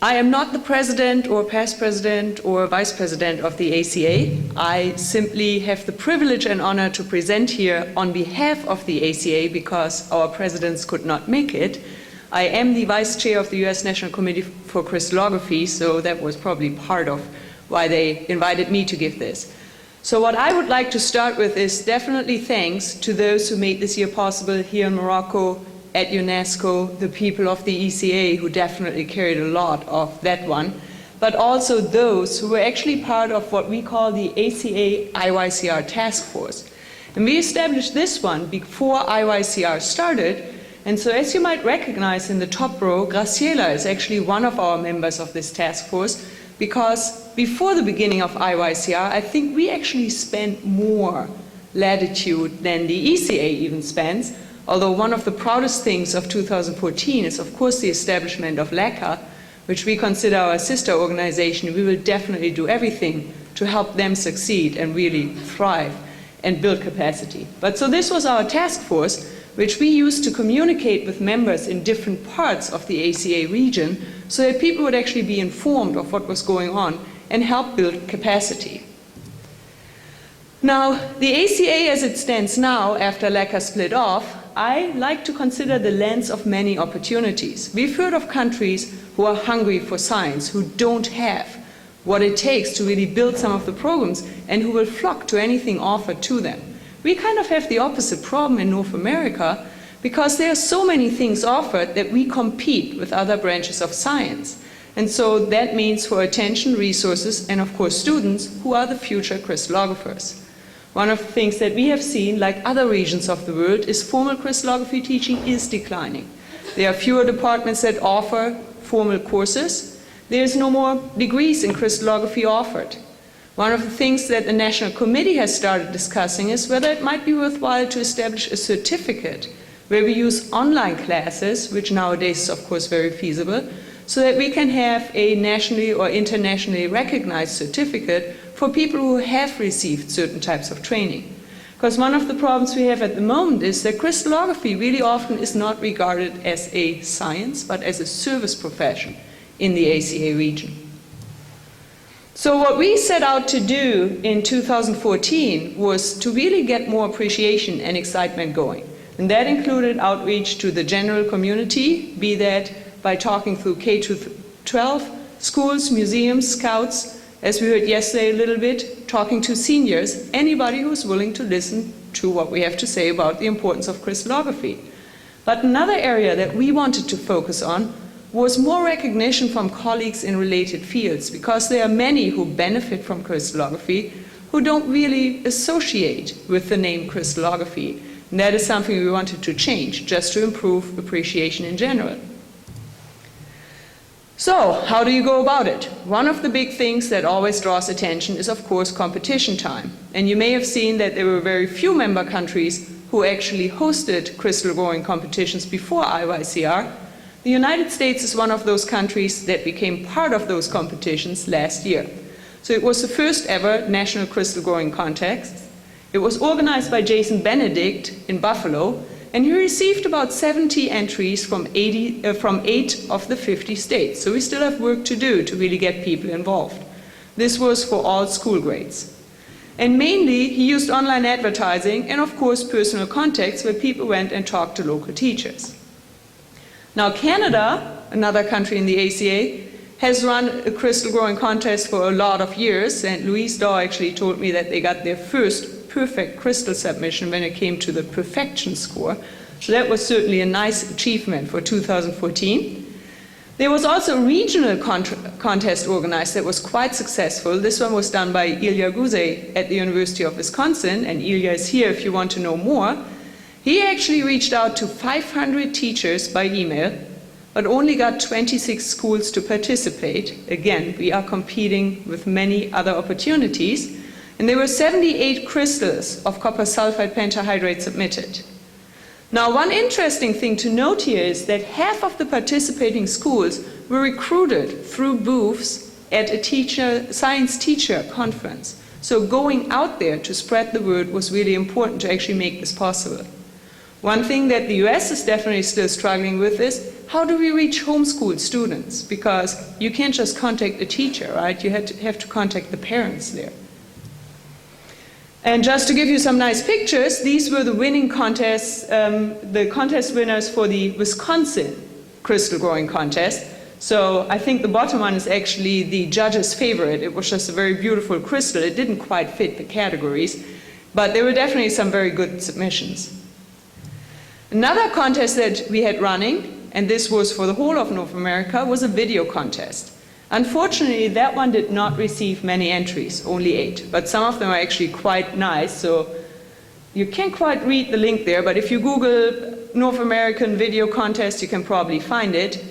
I am not the president or past president or vice president of the ACA. I simply have the privilege and honor to present here on behalf of the ACA because our presidents could not make it. I am the vice chair of the US National Committee for Crystallography, so that was probably part of why they invited me to give this. So what I would like to start with is definitely thanks to those who made this year possible here in Morocco, at UNESCO, the people of the ECA who definitely carried a lot of that one, but also those who were actually part of what we call the ACA IYCR task force. And we established this one before IYCR started, and so as you might recognize in the top row, Graciela is actually one of our members of this task force, because before the beginning of IYCR, I think we actually spent more latitude than the ECA even spends. Although one of the proudest things of 2014 is, of course, the establishment of LACA, which we consider our sister organization. We will definitely do everything to help them succeed and really thrive and build capacity. But so this was our task force, which we used to communicate with members in different parts of the ACA region so that people would actually be informed of what was going on and help build capacity. Now, the ACA as it stands now, after LACA split off, I like to consider the lens of many opportunities. We've heard of countries who are hungry for science, who don't have what it takes to really build some of the programs, and who will flock to anything offered to them. We kind of have the opposite problem in North America, because there are so many things offered that we compete with other branches of science. And so that means for attention, resources, and of course students who are the future crystallographers. One of the things that we have seen, like other regions of the world, is formal crystallography teaching is declining. There are fewer departments that offer formal courses. There is no more degrees in crystallography offered. One of the things that the National Committee has started discussing is whether it might be worthwhile to establish a certificate where we use online classes, which nowadays is of course very feasible, so that we can have a nationally or internationally recognized certificate for people who have received certain types of training. Because one of the problems we have at the moment is that crystallography really often is not regarded as a science, but as a service profession in the ACA region. So what we set out to do in 2014 was to really get more appreciation and excitement going. And that included outreach to the general community, be that by talking through K-12, schools, museums, scouts, as we heard yesterday a little bit, talking to seniors, anybody who's willing to listen to what we have to say about the importance of crystallography. But another area that we wanted to focus on was more recognition from colleagues in related fields, because there are many who benefit from crystallography who don't really associate with the name crystallography. And that is something we wanted to change, just to improve appreciation in general. So, how do you go about it? One of the big things that always draws attention is, of course, competition time. And you may have seen that there were very few member countries who actually hosted crystal growing competitions before IYCR. The United States is one of those countries that became part of those competitions last year. So it was the first ever national crystal growing contest. It was organized by Jason Benedict in Buffalo, and he received about 70 entries from 8 of the 50 states. So we still have work to do to really get people involved. This was for all school grades. And mainly, he used online advertising and, of course, personal contacts where people went and talked to local teachers. Now, Canada, another country in the ACA, has run a crystal growing contest for a lot of years. And Louise Daw actually told me that they got their first perfect crystal submission when it came to the perfection score. So that was certainly a nice achievement for 2014. There was also a regional contest organized that was quite successful. This one was done by Ilya Guzey at the University of Wisconsin, and Ilya is here if you want to know more. He actually reached out to 500 teachers by email, but only got 26 schools to participate. Again, we are competing with many other opportunities. And there were 78 crystals of copper sulfide pentahydrate submitted. Now, one interesting thing to note here is that half of the participating schools were recruited through booths at a science teacher conference. So going out there to spread the word was really important to actually make this possible. One thing that the US is definitely still struggling with is, how do we reach homeschooled students? Because you can't just contact a teacher, right? You have to contact the parents there. And just to give you some nice pictures, these were the winning contests, the contest winners for the Wisconsin crystal growing contest. So I think the bottom one is actually the judge's favorite. It was just a very beautiful crystal. It didn't quite fit the categories, but there were definitely some very good submissions. Another contest that we had running, and this was for the whole of North America, was a video contest. Unfortunately, that one did not receive many entries, only 8, but some of them are actually quite nice, so you can't quite read the link there, but if you Google North American video contest, you can probably find it.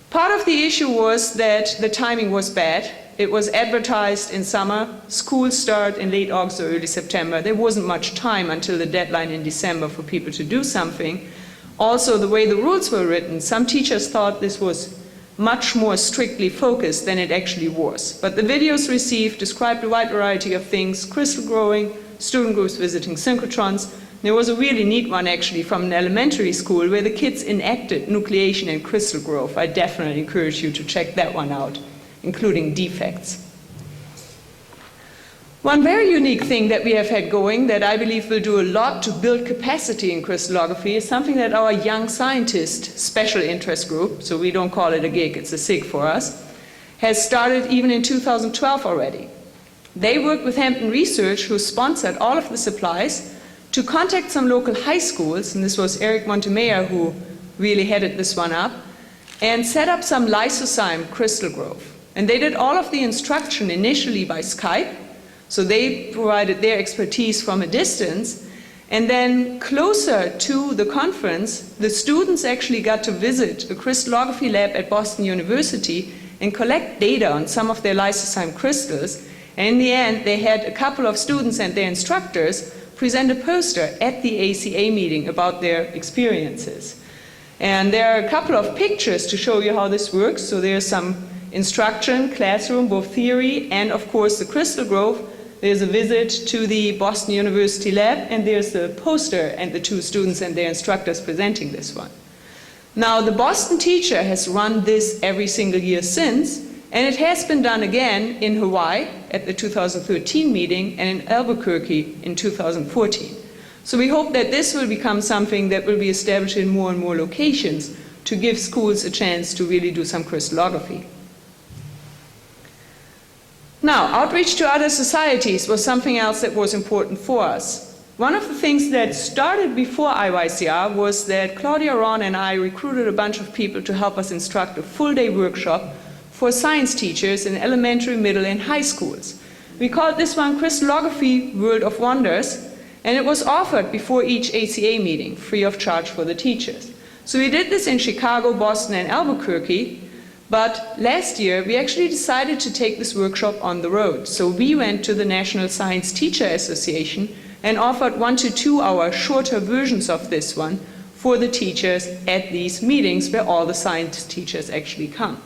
Part of the issue was that the timing was bad. It was advertised in summer, school start in late August or early September. There wasn't much time until the deadline in December for people to do something. Also, the way the rules were written, some teachers thought this was much more strictly focused than it actually was. But the videos received described a wide variety of things: crystal growing, student groups visiting synchrotrons. There was a really neat one actually from an elementary school where the kids enacted nucleation and crystal growth. I definitely encourage you to check that one out, including defects. One very unique thing that we have had going that I believe will do a lot to build capacity in crystallography is something that our young scientist special interest group, so we don't call it a gig, it's a SIG for us, has started even in 2012 already. They worked with Hampton Research, who sponsored all of the supplies, to contact some local high schools, and this was Eric Montemayor who really headed this one up, and set up some lysozyme crystal growth. And they did all of the instruction initially by Skype, so they provided their expertise from a distance, and then closer to the conference, the students actually got to visit a crystallography lab at Boston University and collect data on some of their lysozyme crystals. And in the end, they had a couple of students and their instructors present a poster at the ACA meeting about their experiences. And there are a couple of pictures to show you how this works. So there's some instruction, classroom, both theory, and of course the crystal growth. There's a visit to the Boston University lab, and there's the poster and the 2 students and their instructors presenting this one. Now, the Boston teacher has run this every single year since, and it has been done again in Hawaii at the 2013 meeting and in Albuquerque in 2014. So we hope that this will become something that will be established in more and more locations to give schools a chance to really do some crystallography. Now, outreach to other societies was something else that was important for us. One of the things that started before IYCR was that Claudia Ron and I recruited a bunch of people to help us instruct a full-day workshop for science teachers in elementary, middle, and high schools. We called this one Crystallography World of Wonders, and it was offered before each ACA meeting, free of charge for the teachers. So we did this in Chicago, Boston, and Albuquerque. But last year, we actually decided to take this workshop on the road. So we went to the National Science Teacher Association and offered 1 to 2 hour shorter versions of this one for the teachers at these meetings where all the science teachers actually come.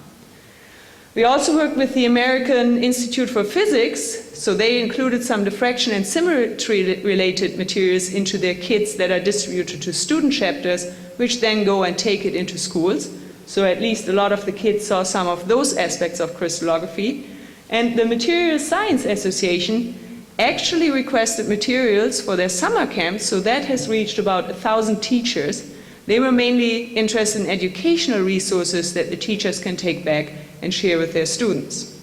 We also worked with the American Institute for Physics, so they included some diffraction and symmetry-related materials into their kits that are distributed to student chapters, which then go and take it into schools. So at least a lot of the kids saw some of those aspects of crystallography. And the Materials Science Association actually requested materials for their summer camps, so that has reached about 1,000 teachers. They were mainly interested in educational resources that the teachers can take back and share with their students.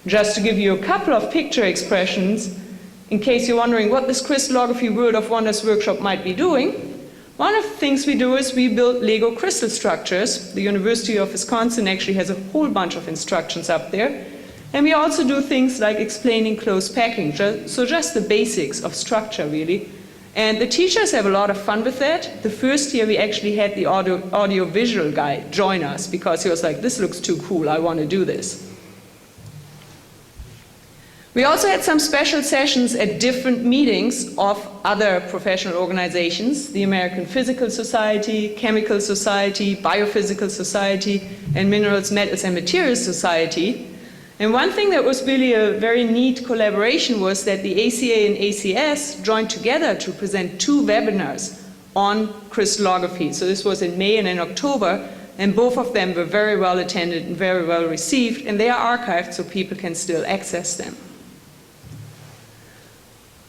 Just to give you a couple of picture expressions, in case you're wondering what this Crystallography World of Wonders workshop might be doing, one of the things we do is we build Lego crystal structures. The University of Wisconsin actually has a whole bunch of instructions up there. And we also do things like explaining close packing, so just the basics of structure, really. And the teachers have a lot of fun with that. The first year we actually had the audio-visual guy join us because he was like, this looks too cool, I want to do this. We also had some special sessions at different meetings of other professional organizations, the American Physical Society, Chemical Society, Biophysical Society, and Minerals, Metals, and Materials Society. And one thing that was really a very neat collaboration was that the ACA and ACS joined together to present 2 webinars on crystallography. So this was in May and in October, and both of them were very well attended and very well received, and they are archived so people can still access them.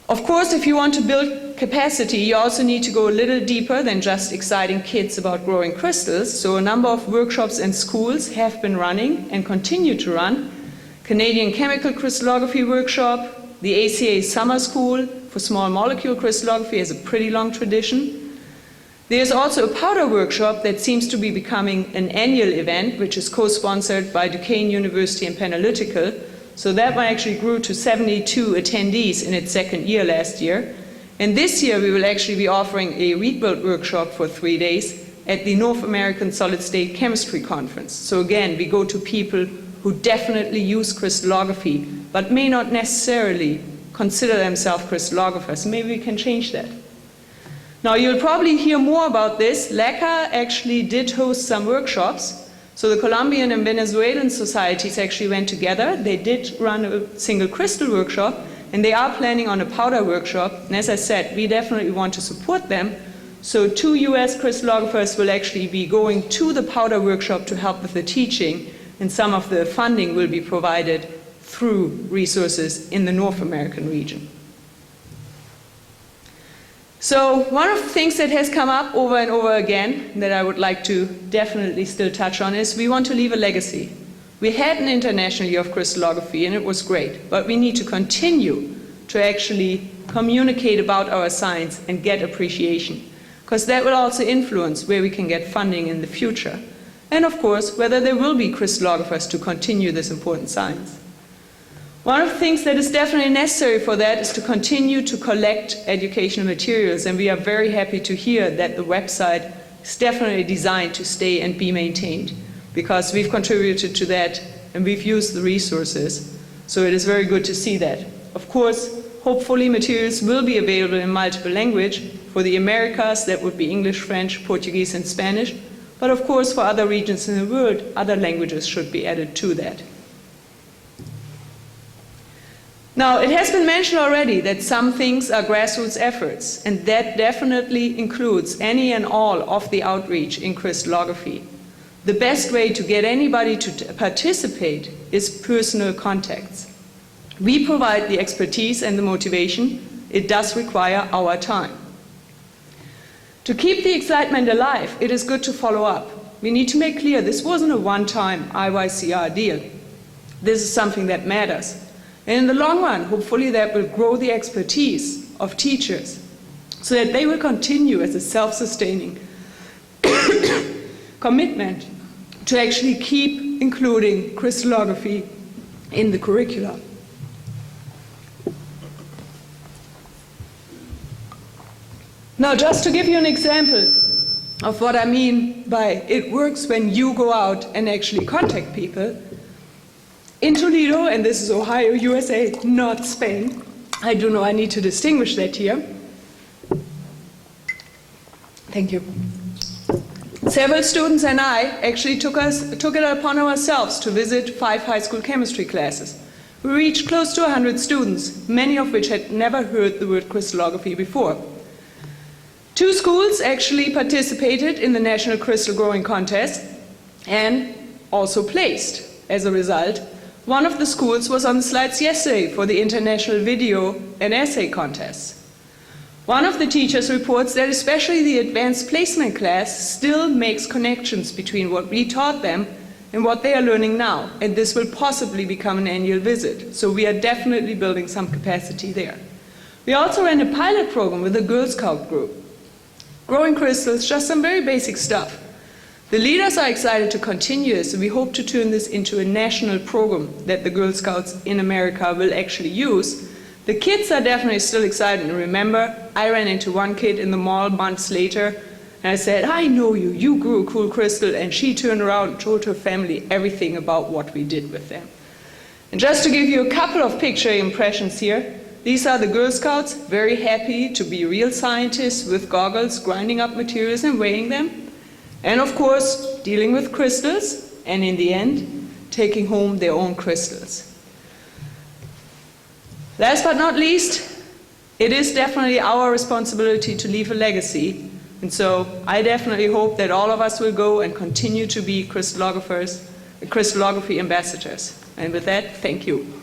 Of course, if you want to build capacity, you also need to go a little deeper than just exciting kids about growing crystals. So a number of workshops and schools have been running and continue to run. Canadian Chemical Crystallography Workshop, the ACA Summer School for Small Molecule Crystallography has a pretty long tradition. There's also a powder workshop that seems to be becoming an annual event, which is co-sponsored by Duquesne University and Panalytical. So that one actually grew to 72 attendees in its second year last year. And this year we will actually be offering a rebuild workshop for 3 days at the North American Solid State Chemistry Conference. So again, we go to people who definitely use crystallography, but may not necessarily consider themselves crystallographers. Maybe we can change that. Now you'll probably hear more about this. LACA actually did host some workshops. So the Colombian and Venezuelan societies actually went together. They did run a single crystal workshop, and they are planning on a powder workshop. And as I said, we definitely want to support them. So 2 US crystallographers will actually be going to the powder workshop to help with the teaching, and some of the funding will be provided through resources in the North American region. So one of the things that has come up over and over again that I would like to definitely still touch on is we want to leave a legacy. We had an International Year of Crystallography and it was great, but we need to continue to actually communicate about our science and get appreciation, because that will also influence where we can get funding in the future. And of course, whether there will be crystallographers to continue this important science. One of the things that is definitely necessary for that is to continue to collect educational materials, and we are very happy to hear that the website is definitely designed to stay and be maintained, because we've contributed to that and we've used the resources, so it is very good to see that. Of course, hopefully materials will be available in multiple languages. For the Americas, that would be English, French, Portuguese and Spanish, but of course for other regions in the world, other languages should be added to that. Now, it has been mentioned already that some things are grassroots efforts, and that definitely includes any and all of the outreach in crystallography. The best way to get anybody to participate is personal contacts. We provide the expertise and the motivation. It does require our time. To keep the excitement alive, it is good to follow up. We need to make clear this wasn't a one-time IYCR deal. This is something that matters. And in the long run, hopefully that will grow the expertise of teachers so that they will continue as a self-sustaining commitment to actually keep including crystallography in the curricula. Now, just to give you an example of what I mean by it works when you go out and actually contact people, in Toledo, and this is Ohio, USA, not Spain. I do know I need to distinguish that here. Thank you. Several students and I actually took it upon ourselves to visit 5 high school chemistry classes. We reached close to 100 students, many of which had never heard the word crystallography before. 2 schools actually participated in the National Crystal Growing Contest and also placed as a result. One of the schools was on the slides yesterday for the International Video and Essay Contest. One of the teachers reports that especially the advanced placement class still makes connections between what we taught them and what they are learning now, and this will possibly become an annual visit. So we are definitely building some capacity there. We also ran a pilot program with the Girl Scout group. Growing crystals, just some very basic stuff. The leaders are excited to continue this, and we hope to turn this into a national program that the Girl Scouts in America will actually use. The kids are definitely still excited. And remember, I ran into one kid in the mall months later, and I said, I know you, you grew a cool crystal, and she turned around and told her family everything about what we did with them. And just to give you a couple of picture impressions here, these are the Girl Scouts, very happy to be real scientists with goggles, grinding up materials and weighing them. And of course, dealing with crystals, and in the end, taking home their own crystals. Last but not least, it is definitely our responsibility to leave a legacy. And so I definitely hope that all of us will go and continue to be crystallographers, crystallography ambassadors. And with that, thank you.